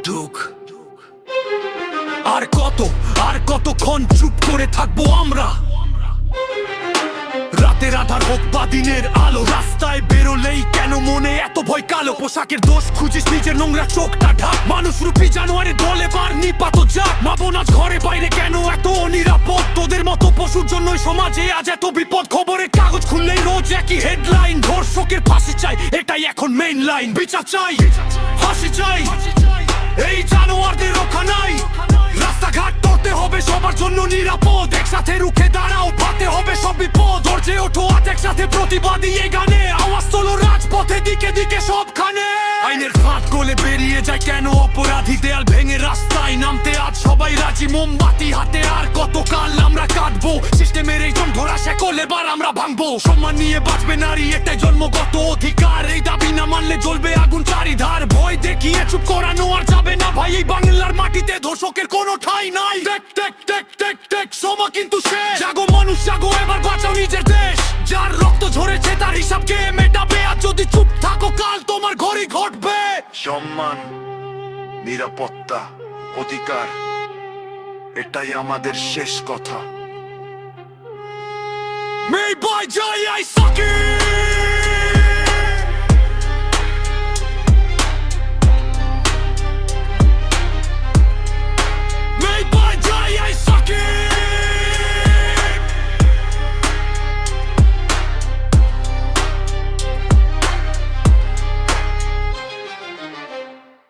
ঢুক। আর কতক্ষণ চুপ করে থাকবো আমরা? রাতের আধার হোক বা দিনের আলো, রাস্তায় বেরোলেই কেন মনে এত ভয় কালো? পোশাকের দোষ খুঁজিস, নিজের নোংরা চোখটা ঢাক। মানুষ রূপী জানোয়ারের দলে বার নিপাত যাক। মা বোন আজ ঘরে বাইরে কেন এত অনিরাপদ? তোদের মতো পশুর জন্যই সমাজে আজ এত বিপদ। খবরের কাগজ খুললেই রোজ একই হেডলাইন, ধর্ষকের ফাঁসি চাই, এটাই এখন মেইন লাইন। বিচার চাই, ফাঁসি চাই, এই জানোয়ারদের রক্ষা নাই। রাস্তাঘাট করতে হবে সবার জন্য নিরাপদ, একসাথে রুখে দাঁড়াও, পাতে হবে সব বিপদ। ধৈর্যে ওঠো আজ একসাথে প্রতিবাদী এই গানে, আওয়াজ তোলো রাজপথে দিকে দিকে সবখানে। আইনের ফাঁক গলে বেরিয়ে যায় কেন অপরাধী? দেয়াল ভেঙে রাস্তায় নামতে আজ সবাই রাজি, মোমবাতি হাতে আর কতকাল আমরা কাটবো? সিস্টেমের এই ধরা শেকল এবার আমরা ভাঙবো। সম্মান নিয়ে বাঁচবে নারী, এটাই জন্মগত অধিকার। এই দাবি না মানলে জ্বলবে আগুন চারিধার। ভয় দেখিয়ে চুপ করানো আর যাবে না ভাই, এই বাংলার মাটিতে ধর্ষকের কোনো ঠাঁই নাই। টেক টেক টেক টেক টেক, সময় কিন্তু শেষ। জাগো মানুষ জাগো, এবার বাঁচাও নিজের দেশ। যার রক্ত ঝরেছে তার হিসাব কে মেটাবে? আর যদি চুপ থাকো কাল তোমার ঘরই ঘটবে। সম্মান, নিরাপত্তা, অধিকার, এটাই আমাদের শেষ কথা। Made by J.A. Sucky!